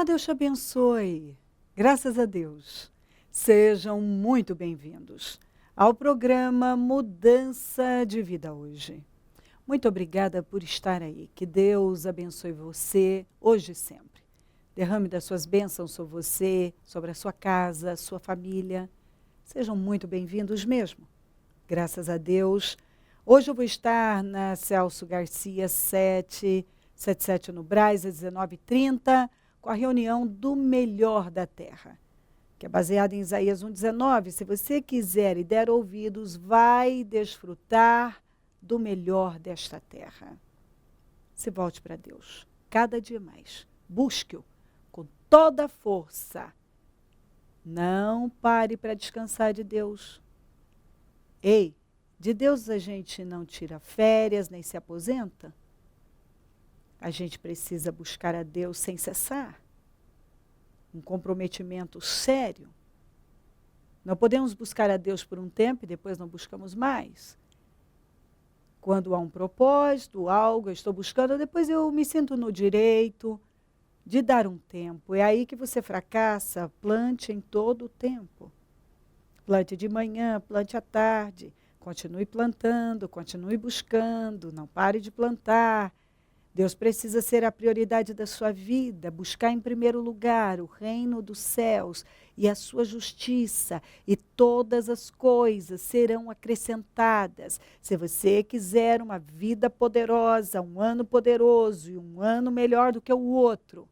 Deus te abençoe. Graças a Deus. Sejam muito bem-vindos ao programa Mudança de Vida hoje. Muito obrigada por estar aí. Que Deus abençoe você hoje e sempre. Derrame das suas bênçãos sobre você, sobre a sua casa, sua família. Sejam muito bem-vindos mesmo. Graças a Deus. Hoje eu vou estar na Celso Garcia 777 no Brás, às 19h30, com a reunião do Melhor da Terra, que é baseada em Isaías 1,19. Se você quiser e der ouvidos, vai desfrutar do melhor desta terra. Se volte para Deus, cada dia mais. Busque-o com toda a força. Não pare para descansar de Deus. Ei, de Deus a gente não tira férias, nem se aposenta. A gente precisa buscar a Deus sem cessar. Um comprometimento sério. Não podemos buscar a Deus por um tempo e depois não buscamos mais. Quando há um propósito, algo eu estou buscando, depois eu me sinto no direito de dar um tempo. É aí que você fracassa. Plante em todo o tempo. Plante de manhã, plante à tarde. Continue plantando, continue buscando, não pare de plantar. Deus precisa ser a prioridade da sua vida, buscar em primeiro lugar o reino dos céus e a sua justiça, e todas as coisas serão acrescentadas. Se você quiser uma vida poderosa, um ano poderoso e um ano melhor do que o outro,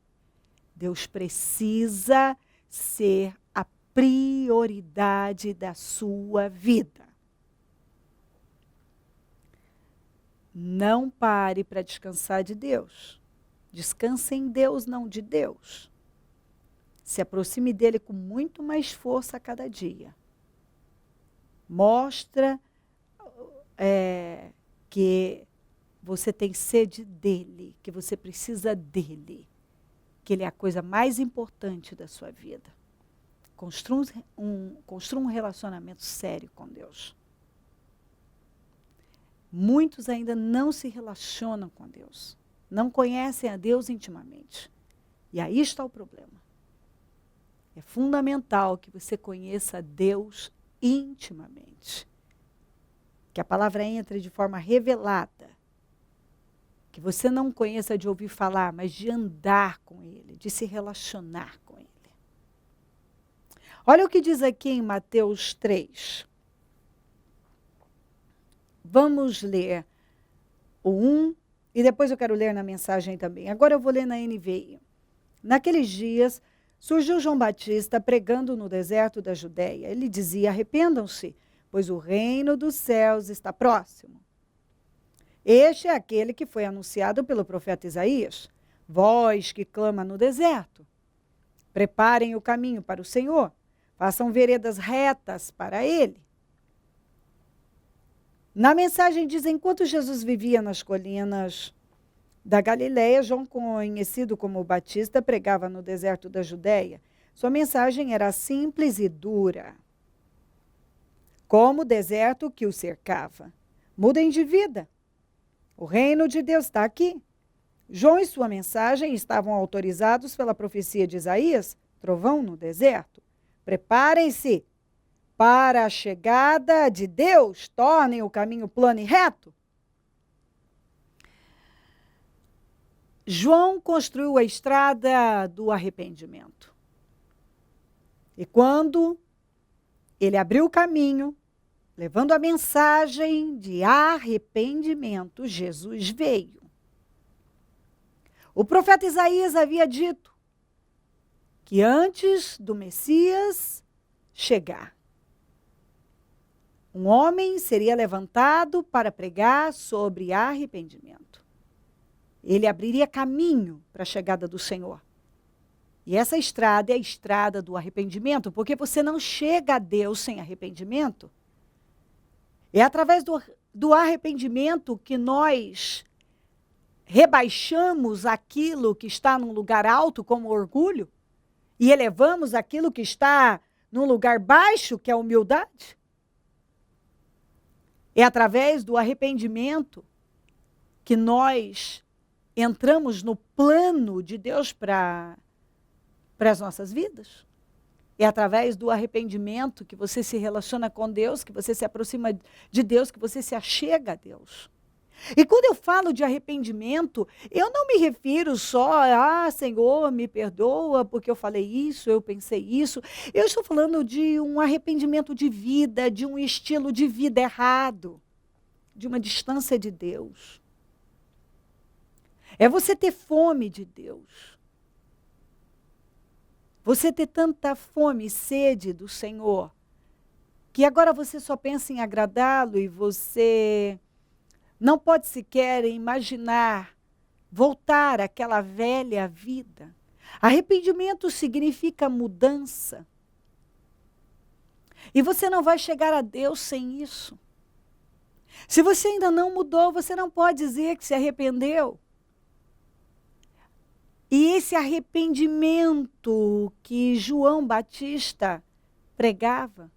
Deus precisa ser a prioridade da sua vida. Não pare para descansar de Deus. Descanse em Deus, não de Deus. Se aproxime dele com muito mais força a cada dia. Mostra que você tem sede dele, que você precisa dele, que ele é a coisa mais importante da sua vida. Construa um relacionamento sério com Deus. Muitos ainda não se relacionam com Deus. Não conhecem a Deus intimamente. E aí está o problema. É fundamental que você conheça a Deus intimamente. Que a palavra entre de forma revelada. Que você não conheça de ouvir falar, mas de andar com Ele, de se relacionar com Ele. Olha o que diz aqui em Mateus 3. Vamos ler o 1 e depois eu quero ler na mensagem também. Agora eu vou ler na NVI. Naqueles dias, surgiu João Batista pregando no deserto da Judéia. Ele dizia: arrependam-se, pois o reino dos céus está próximo. Este é aquele que foi anunciado pelo profeta Isaías. Vós que clama no deserto, preparem o caminho para o Senhor, façam veredas retas para ele. Na mensagem diz: enquanto Jesus vivia nas colinas da Galileia, João, conhecido como Batista, pregava no deserto da Judéia. Sua mensagem era simples e dura, como o deserto que o cercava. Mudem de vida. O reino de Deus está aqui. João e sua mensagem estavam autorizados pela profecia de Isaías, trovão no deserto. Preparem-se para a chegada de Deus, tornem o caminho plano e reto. João construiu a estrada do arrependimento. E quando ele abriu o caminho, levando a mensagem de arrependimento, Jesus veio. O profeta Isaías havia dito que antes do Messias chegar, um homem seria levantado para pregar sobre arrependimento. Ele abriria caminho para a chegada do Senhor. E essa estrada é a estrada do arrependimento, porque você não chega a Deus sem arrependimento. É através do arrependimento que nós rebaixamos aquilo que está num lugar alto, como orgulho, e elevamos aquilo que está num lugar baixo, que é a humildade. É através do arrependimento que nós entramos no plano de Deus para para as nossas vidas. É através do arrependimento que você se relaciona com Deus, que você se aproxima de Deus, que você se achega a Deus. E quando eu falo de arrependimento, eu não me refiro só a, Senhor, me perdoa porque eu falei isso, eu pensei isso. Eu estou falando de um arrependimento de vida, de um estilo de vida errado, de uma distância de Deus. É você ter fome de Deus. Você ter tanta fome e sede do Senhor, que agora você só pensa em agradá-lo e você não pode sequer imaginar voltar àquela velha vida. Arrependimento significa mudança. E você não vai chegar a Deus sem isso. Se você ainda não mudou, você não pode dizer que se arrependeu. E esse arrependimento que João Batista pregava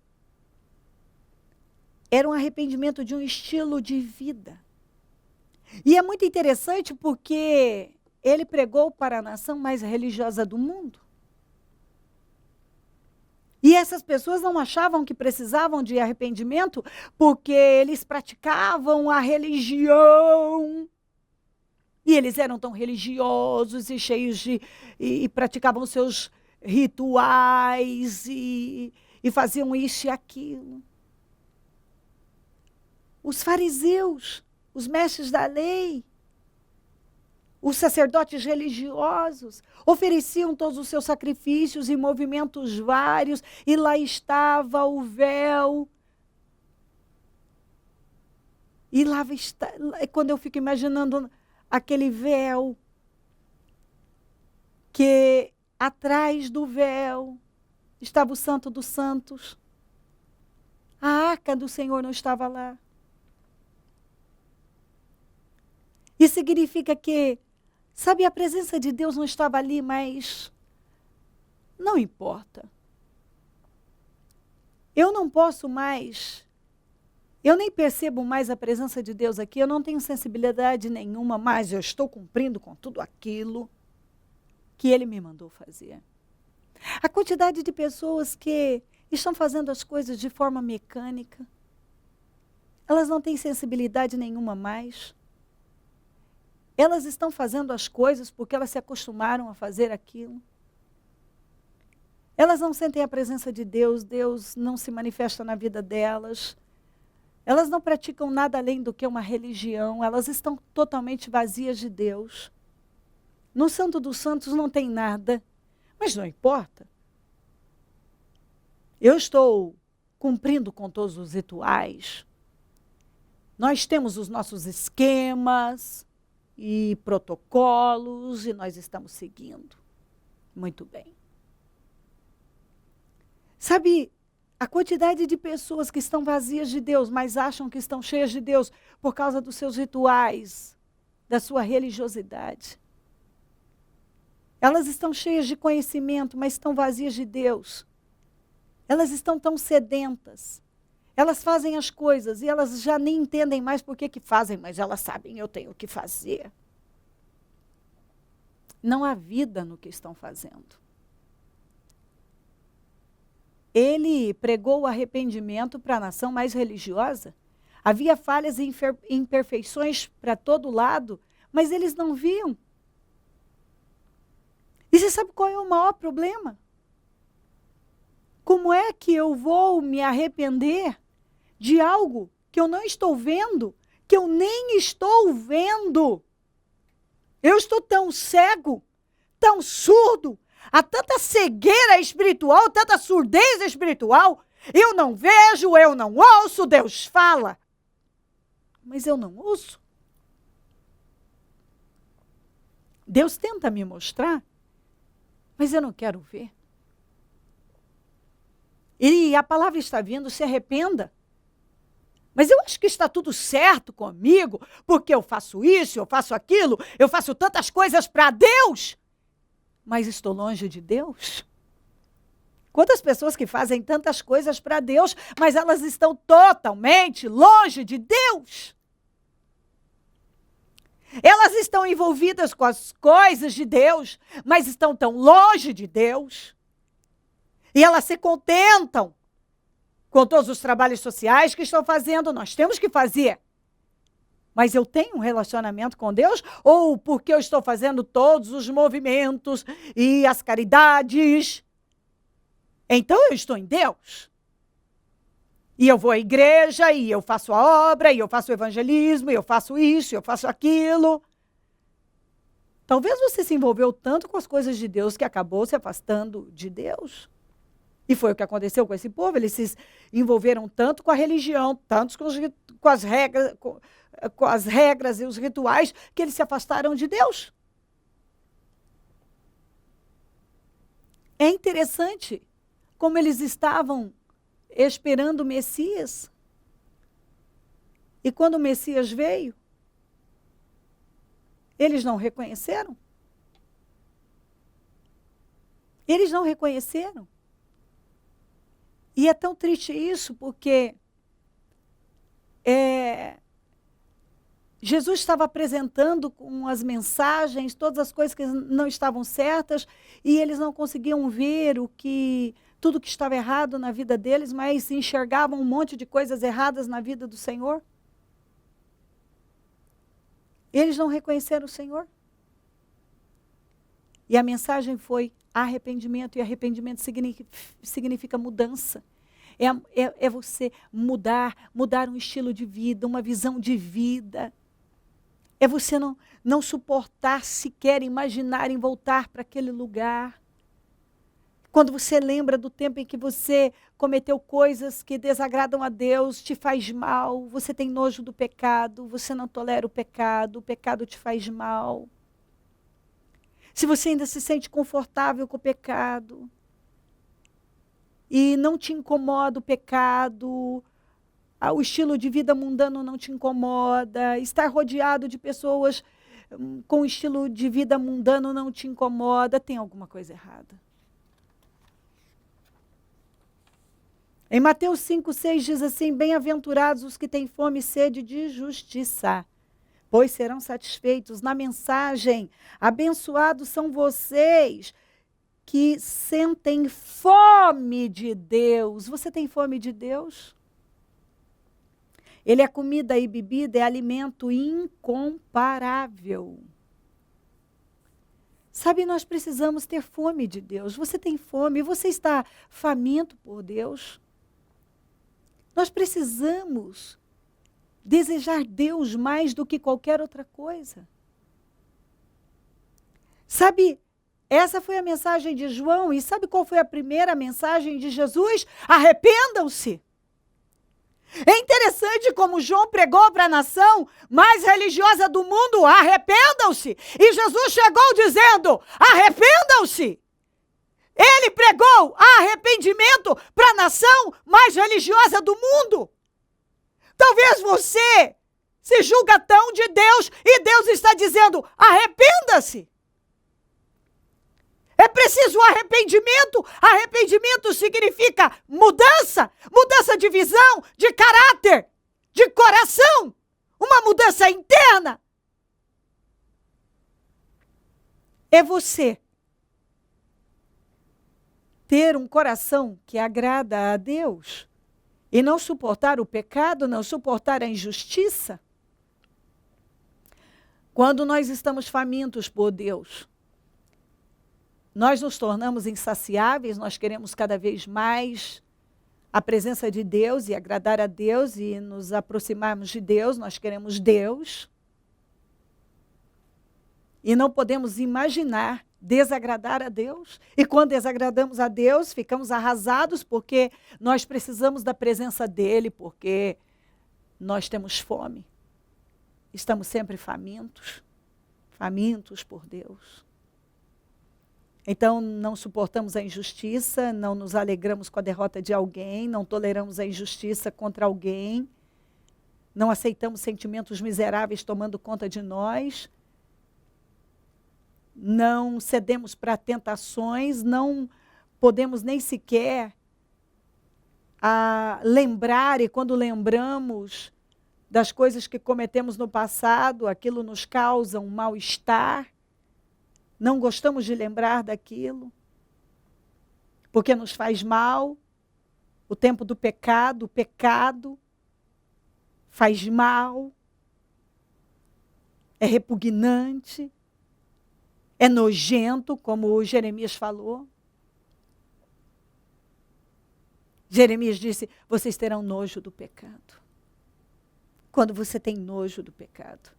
era um arrependimento de um estilo de vida. E é muito interessante porque ele pregou para a nação mais religiosa do mundo. E essas pessoas não achavam que precisavam de arrependimento porque eles praticavam a religião. E eles eram tão religiosos e cheios de... e praticavam seus rituais e faziam isso e aquilo. Os fariseus, os mestres da lei, os sacerdotes religiosos ofereciam todos os seus sacrifícios e movimentos vários, e lá estava o véu. E lá está, quando eu fico imaginando aquele véu, que atrás do véu estava o Santo dos Santos. A arca do Senhor não estava lá. Isso significa que, sabe, a presença de Deus não estava ali, mas não importa. Eu não posso mais, eu nem percebo mais a presença de Deus aqui, eu não tenho sensibilidade nenhuma, mas eu estou cumprindo com tudo aquilo que Ele me mandou fazer. A quantidade de pessoas que estão fazendo as coisas de forma mecânica, elas não têm sensibilidade nenhuma mais. Elas estão fazendo as coisas porque elas se acostumaram a fazer aquilo. Elas não sentem a presença de Deus, Deus não se manifesta na vida delas. Elas não praticam nada além do que uma religião, elas estão totalmente vazias de Deus. No Santo dos Santos não tem nada, mas não importa. Eu estou cumprindo com todos os rituais. Nós temos os nossos esquemas e protocolos e nós estamos seguindo. Muito bem. Sabe, a quantidade de pessoas que estão vazias de Deus, mas acham que estão cheias de Deus por causa dos seus rituais, da sua religiosidade. Elas estão cheias de conhecimento, mas estão vazias de Deus. Elas estão tão sedentas. Elas fazem as coisas e elas já nem entendem mais por que fazem, mas elas sabem, eu tenho que fazer. Não há vida no que estão fazendo. Ele pregou o arrependimento para a nação mais religiosa. Havia falhas e imperfeições para todo lado, mas eles não viam. E você sabe qual é o maior problema? Como é que eu vou me arrepender de algo que eu não estou vendo, que eu nem estou vendo? Eu estou tão cego, tão surdo, há tanta cegueira espiritual, tanta surdez espiritual. Eu não vejo, eu não ouço, Deus fala. Mas eu não ouço. Deus tenta me mostrar, mas eu não quero ver. E a palavra está vindo, se arrependa. Mas eu acho que está tudo certo comigo, porque eu faço isso, eu faço aquilo, eu faço tantas coisas para Deus, mas estou longe de Deus. Quantas pessoas que fazem tantas coisas para Deus, mas elas estão totalmente longe de Deus. Elas estão envolvidas com as coisas de Deus, mas estão tão longe de Deus. E elas se contentam com todos os trabalhos sociais que estão fazendo. Nós temos que fazer. Mas eu tenho um relacionamento com Deus? Ou porque eu estou fazendo todos os movimentos e as caridades, então eu estou em Deus? E eu vou à igreja, e eu faço a obra, e eu faço o evangelismo, e eu faço isso, e eu faço aquilo. Talvez você se envolveu tanto com as coisas de Deus que acabou se afastando de Deus. E foi o que aconteceu com esse povo. Eles se envolveram tanto com a religião, tanto com as regras e os rituais, que eles se afastaram de Deus. É interessante como eles estavam esperando o Messias. E quando o Messias veio, eles não reconheceram. Eles não reconheceram. E é tão triste isso, porque Jesus estava apresentando com as mensagens, todas as coisas que não estavam certas, e eles não conseguiam ver tudo que estava errado na vida deles, mas enxergavam um monte de coisas erradas na vida do Senhor. Eles não reconheceram o Senhor. E a mensagem foi arrependimento, e arrependimento significa mudança. É você mudar um estilo de vida, uma visão de vida. É você não suportar sequer imaginar em voltar para aquele lugar. Quando você lembra do tempo em que você cometeu coisas que desagradam a Deus, te faz mal, você tem nojo do pecado, você não tolera o pecado te faz mal. Se você ainda se sente confortável com o pecado e não te incomoda o pecado, o estilo de vida mundano não te incomoda, estar rodeado de pessoas com estilo de vida mundano não te incomoda, tem alguma coisa errada. Em Mateus 5,6 diz assim: bem-aventurados os que têm fome e sede de justiça, pois serão satisfeitos. Na mensagem, abençoados são vocês que sentem fome de Deus. Você tem fome de Deus? Ele é comida e bebida, é alimento incomparável. Sabe, nós precisamos ter fome de Deus. Você tem fome? Você está faminto por Deus? Nós precisamos desejar Deus mais do que qualquer outra coisa. Sabe, essa foi a mensagem de João, e sabe qual foi a primeira mensagem de Jesus? Arrependam-se. É interessante como João pregou para a nação mais religiosa do mundo: arrependam-se. E Jesus chegou dizendo: arrependam-se. Ele pregou arrependimento para a nação mais religiosa do mundo. Talvez você se julga tão de Deus e Deus está dizendo: arrependa-se. É preciso arrependimento. Arrependimento significa mudança, mudança de visão, de caráter, de coração, uma mudança interna. É você ter um coração que agrada a Deus e não suportar o pecado, não suportar a injustiça. Quando nós estamos famintos por Deus, nós nos tornamos insaciáveis, nós queremos cada vez mais a presença de Deus e agradar a Deus e nos aproximarmos de Deus, nós queremos Deus. E não podemos imaginar desagradar a Deus. E quando desagradamos a Deus, ficamos arrasados porque nós precisamos da presença dEle, porque nós temos fome. Estamos sempre famintos por Deus. Então, não suportamos a injustiça, não nos alegramos com a derrota de alguém, não toleramos a injustiça contra alguém, não aceitamos sentimentos miseráveis tomando conta de nós, não cedemos para tentações, não podemos nem sequer lembrar, e quando lembramos, das coisas que cometemos no passado, aquilo nos causa um mal-estar, não gostamos de lembrar daquilo, porque nos faz mal. O tempo do pecado, o pecado faz mal, é repugnante, é nojento, como o Jeremias falou. Jeremias disse, vocês terão nojo do pecado. Quando você tem nojo do pecado,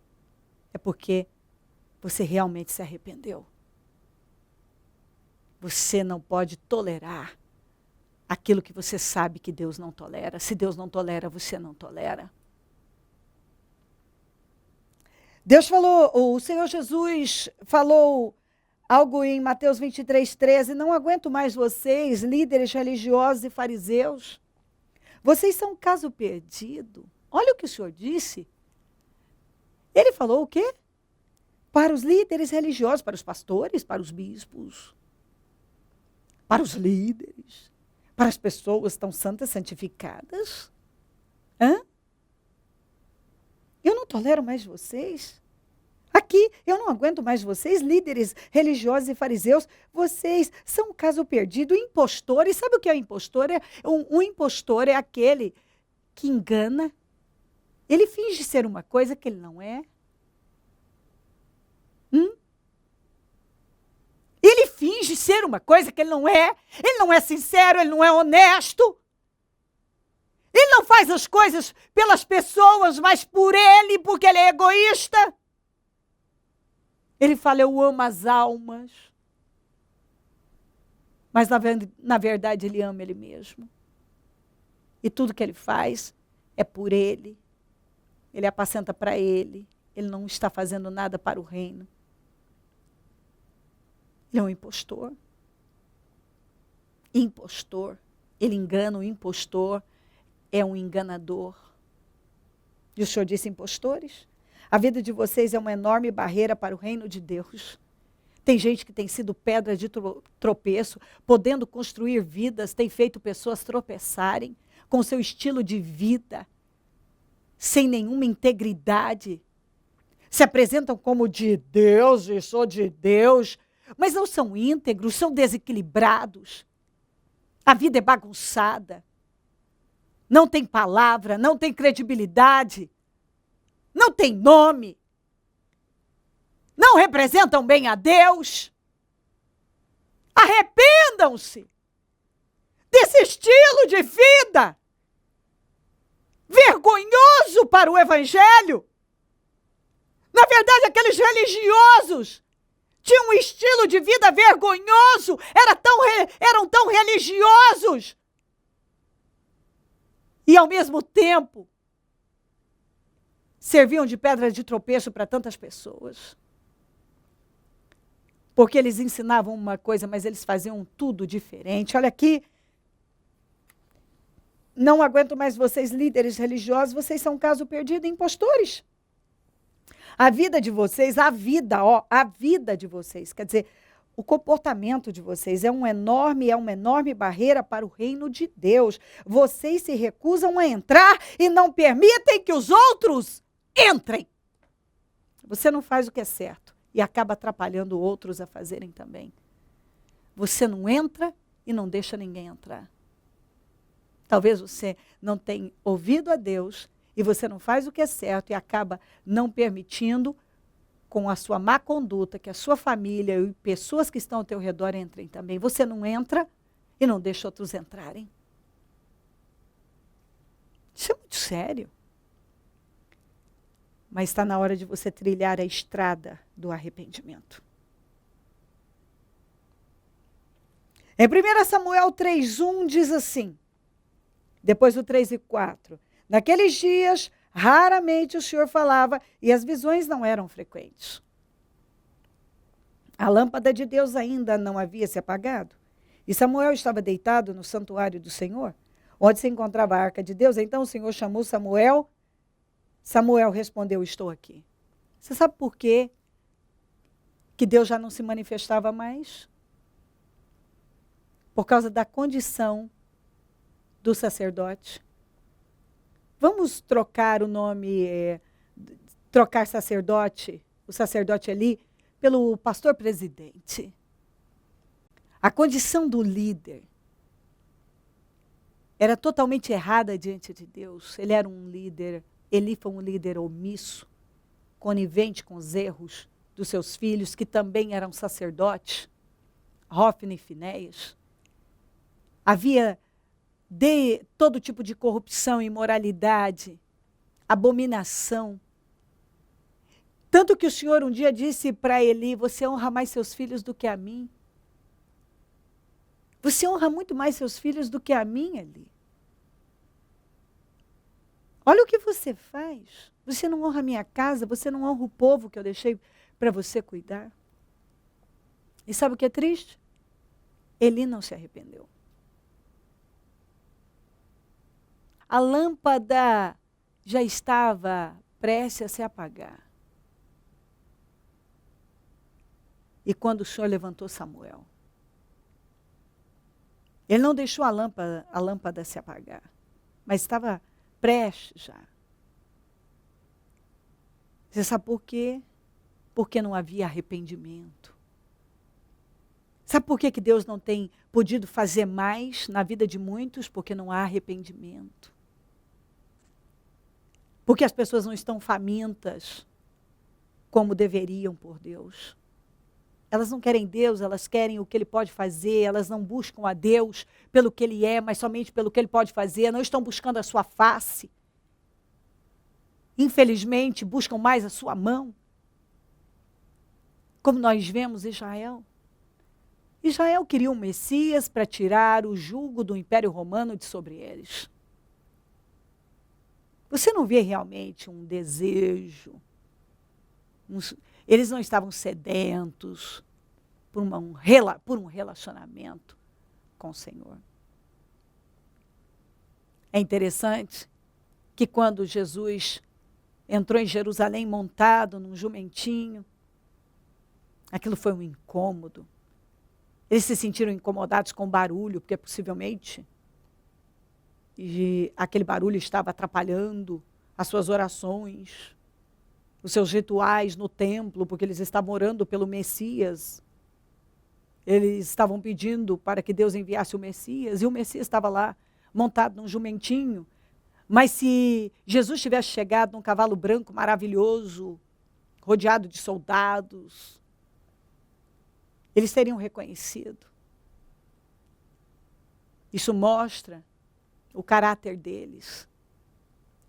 é porque você realmente se arrependeu. Você não pode tolerar aquilo que você sabe que Deus não tolera. Se Deus não tolera, você não tolera. Deus falou, o Senhor Jesus falou algo em Mateus 23:13, não aguento mais vocês, líderes religiosos e fariseus. Vocês são um caso perdido. Olha o que o Senhor disse. Ele falou o quê? Para os líderes religiosos, para os pastores, para os bispos, para os líderes, para as pessoas tão santas, santificadas. Eu não tolero mais vocês. Aqui, eu não aguento mais vocês, líderes religiosos e fariseus. Vocês são um caso perdido, impostores. Sabe o que é impostor? Um impostor é aquele que engana. Ele finge ser uma coisa que ele não é. Ele finge ser uma coisa que ele não é. Ele não é sincero, ele não é honesto. Ele não faz as coisas pelas pessoas, mas por ele, porque ele é egoísta. Ele fala, eu amo as almas. Mas na verdade ele ama ele mesmo. E tudo que ele faz é por ele. Ele apacenta para ele. Ele não está fazendo nada para o reino. Ele é um impostor. Impostor. Ele engana, o impostor é um enganador. E o Senhor disse, impostores? A vida de vocês é uma enorme barreira para o reino de Deus. Tem gente que tem sido pedra de tropeço, podendo construir vidas, tem feito pessoas tropeçarem com seu estilo de vida, sem nenhuma integridade. Se apresentam como de Deus, e sou de Deus, mas não são íntegros, são desequilibrados. A vida é bagunçada. Não tem palavra, não tem credibilidade. Não tem nome, não representam bem a Deus. Arrependam-se desse estilo de vida vergonhoso para o Evangelho. Na verdade, aqueles religiosos tinham um estilo de vida vergonhoso, eram tão religiosos. E ao mesmo tempo, serviam de pedra de tropeço para tantas pessoas. Porque eles ensinavam uma coisa, mas eles faziam tudo diferente. Olha aqui. Não aguento mais vocês, líderes religiosos, vocês são um caso perdido, impostores. A vida de vocês, a vida de vocês, quer dizer, o comportamento de vocês é uma enorme barreira para o reino de Deus. Vocês se recusam a entrar e não permitem que os outros entrem. Você não faz o que é certo e acaba atrapalhando outros a fazerem também. Você não entra e não deixa ninguém entrar. Talvez você não tenha ouvido a Deus e você não faz o que é certo e acaba não permitindo, com a sua má conduta, que a sua família e pessoas que estão ao teu redor entrem também. Você não entra e não deixa outros entrarem. Isso é muito sério. Mas está na hora de você trilhar a estrada do arrependimento. Em 1 Samuel 3:1 diz assim, depois do 3:4, naqueles dias, raramente o Senhor falava e as visões não eram frequentes. A lâmpada de Deus ainda não havia se apagado. E Samuel estava deitado no santuário do Senhor, onde se encontrava a arca de Deus. Então o Senhor chamou Samuel. Samuel respondeu, estou aqui. Você sabe por quê que Deus já não se manifestava mais? Por causa da condição do sacerdote. Vamos trocar o nome, trocar sacerdote, o sacerdote ali, pelo pastor presidente. A condição do líder era totalmente errada diante de Deus. Ele era um líder, Eli foi um líder omisso, conivente com os erros dos seus filhos, que também eram sacerdotes, Hofni e Finéias. Havia de todo tipo de corrupção, imoralidade, abominação. Tanto que o Senhor um dia disse para Eli, você honra mais seus filhos do que a mim. Você honra muito mais seus filhos do que a mim, Eli. Olha o que você faz. Você não honra a minha casa, você não honra o povo que eu deixei para você cuidar. E sabe o que é triste? Eli não se arrependeu. A lâmpada já estava prestes a se apagar. E quando o Senhor levantou Samuel, ele não deixou a lâmpada se apagar, mas estava prestes já. Você sabe por quê? Porque não havia arrependimento. Sabe por que Deus não tem podido fazer mais na vida de muitos? Porque não há arrependimento. Porque as pessoas não estão famintas como deveriam por Deus. Elas não querem Deus, elas querem o que Ele pode fazer, elas não buscam a Deus pelo que Ele é, mas somente pelo que Ele pode fazer, não estão buscando a sua face. Infelizmente, buscam mais a sua mão. Como nós vemos Israel. Israel queria um Messias para tirar o jugo do Império Romano de sobre eles. Você não vê realmente um desejo. Eles não estavam sedentos por um relacionamento com o Senhor. É interessante que quando Jesus entrou em Jerusalém montado num jumentinho, aquilo foi um incômodo. Eles se sentiram incomodados com o barulho, porque possivelmente aquele barulho estava atrapalhando as suas orações, os seus rituais no templo, porque eles estavam orando pelo Messias. Eles estavam pedindo para que Deus enviasse o Messias, e o Messias estava lá, montado num jumentinho. Mas se Jesus tivesse chegado num cavalo branco maravilhoso, rodeado de soldados, eles teriam reconhecido. Isso mostra o caráter deles.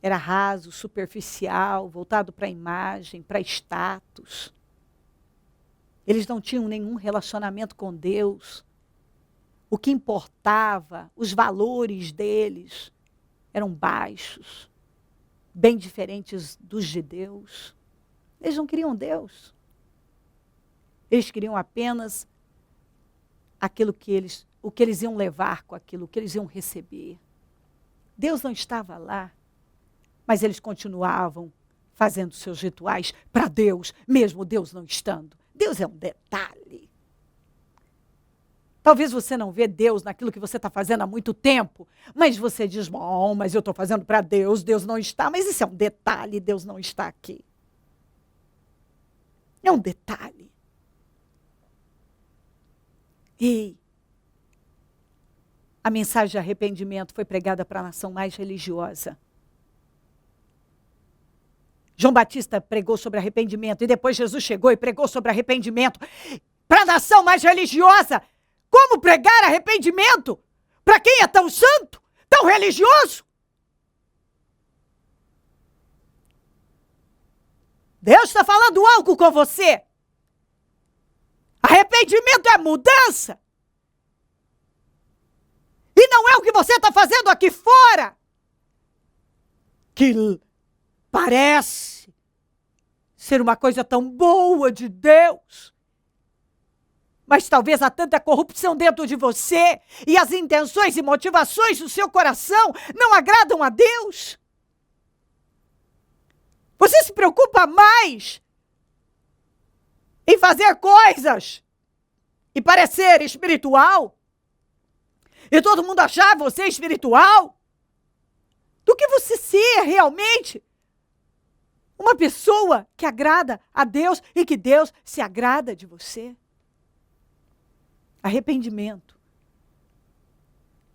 Era raso, superficial, voltado para a imagem, para status. Eles não tinham nenhum relacionamento com Deus. O que importava, os valores deles, eram baixos, bem diferentes dos de Deus. Eles não queriam Deus. Eles queriam apenas o que eles iam levar com aquilo, o que eles iam receber. Deus não estava lá, mas eles continuavam fazendo seus rituais para Deus, mesmo Deus não estando. Deus é um detalhe. Talvez você não vê Deus naquilo que você está fazendo há muito tempo, mas você diz, bom, mas eu estou fazendo para Deus, Deus não está, mas isso é um detalhe, Deus não está aqui. É um detalhe. Ei, a mensagem de arrependimento foi pregada para a nação mais religiosa. João Batista pregou sobre arrependimento, e depois Jesus chegou e pregou sobre arrependimento para a nação mais religiosa. Como pregar arrependimento para quem é tão santo, tão religioso? Deus está falando algo com você. Arrependimento é mudança. E não é o que você está fazendo aqui fora, que parece ser uma coisa tão boa de Deus. Mas talvez há tanta corrupção dentro de você e as intenções e motivações do seu coração não agradam a Deus. Você se preocupa mais em fazer coisas e parecer espiritual, e todo mundo achar você espiritual, do que você ser ser realmente uma pessoa que agrada a Deus e que Deus se agrada de você. Arrependimento.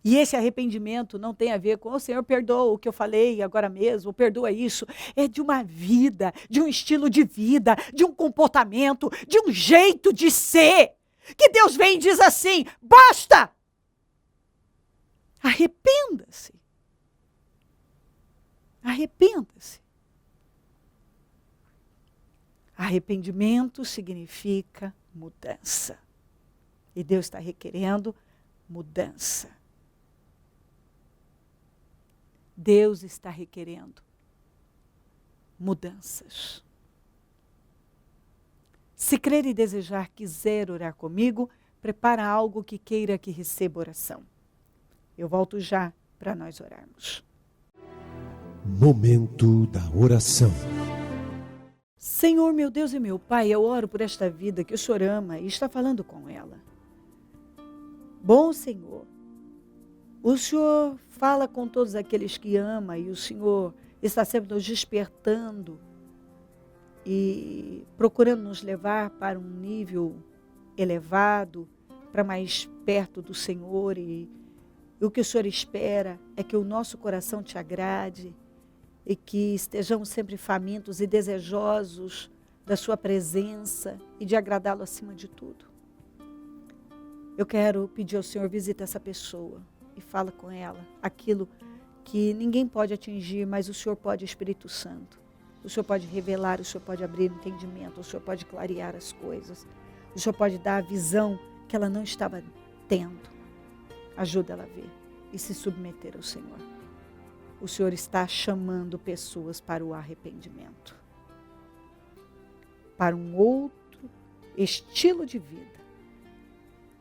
E esse arrependimento não tem a ver com, Senhor, perdoa o que eu falei agora mesmo, perdoa isso. É de uma vida, de um estilo de vida, de um comportamento, de um jeito de ser. Que Deus vem e diz assim, basta! Arrependa-se. Arrependa-se. Arrependimento significa mudança. E Deus está requerendo mudança. Deus está requerendo mudanças. Se crer e desejar, quiser orar comigo, prepara algo que queira que receba oração. Eu volto já para nós orarmos. Momento da oração. Senhor, meu Deus e meu Pai, eu oro por esta vida que o Senhor ama e está falando com ela. Bom Senhor, o Senhor fala com todos aqueles que ama e o Senhor está sempre nos despertando e procurando nos levar para um nível elevado, para mais perto do Senhor. E o que o Senhor espera é que o nosso coração te agrade e que estejamos sempre famintos e desejosos da sua presença e de agradá-lo acima de tudo. Eu quero pedir ao Senhor, visita essa pessoa e fala com ela aquilo que ninguém pode atingir, mas o Senhor pode, Espírito Santo. O Senhor pode revelar, o Senhor pode abrir entendimento, o Senhor pode clarear as coisas. O Senhor pode dar a visão que ela não estava tendo. Ajuda ela a ver e se submeter ao Senhor. O Senhor está chamando pessoas para o arrependimento. Para um outro estilo de vida.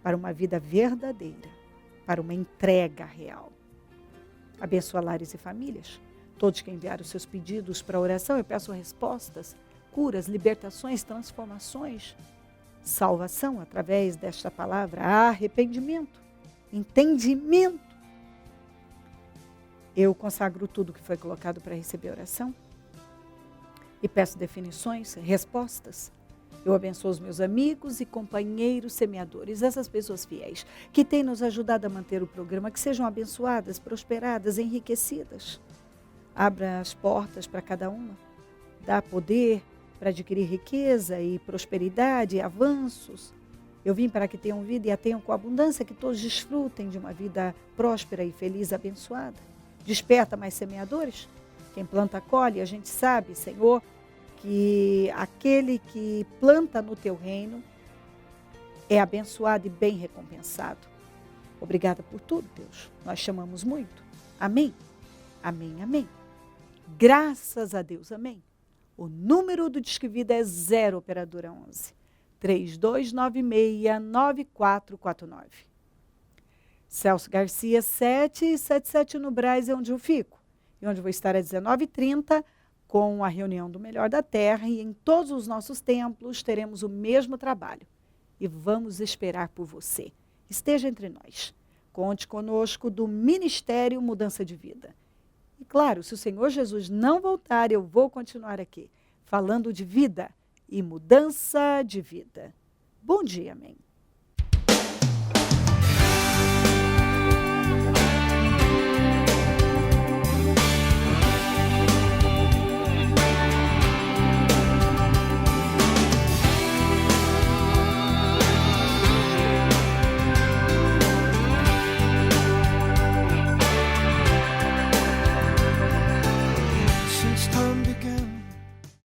Para uma vida verdadeira. Para uma entrega real. Abençoa lares e famílias. Todos que enviaram seus pedidos para oração, eu peço respostas, curas, libertações, transformações, salvação através desta palavra, arrependimento, entendimento. Eu consagro tudo que foi colocado para receber oração e peço definições, respostas. Eu abençoo os meus amigos e companheiros semeadores, essas pessoas fiéis que têm nos ajudado a manter o programa, que sejam abençoadas, prosperadas, enriquecidas. Abra as portas para cada uma, dá poder para adquirir riqueza e prosperidade e avanços. Eu vim para que tenham vida e a tenham com abundância, que todos desfrutem de uma vida próspera e feliz, abençoada. Desperta mais semeadores. Quem planta, colhe. A gente sabe, Senhor, que aquele que planta no teu reino é abençoado e bem recompensado. Obrigada por tudo, Deus. Nós chamamos muito. Amém? Amém, amém. Graças a Deus, amém. O número do Disque Vida é 0 operadora 11 3296-9449. Celso Garcia 777 no Brás é onde eu fico. E onde vou estar às 19h30 com a reunião do Melhor da Terra. E em todos os nossos templos teremos o mesmo trabalho. E vamos esperar por você. Esteja entre nós. Conte conosco do Ministério Mudança de Vida. E claro, se o Senhor Jesus não voltar, eu vou continuar aqui, falando de vida e mudança de vida. Bom dia, amém.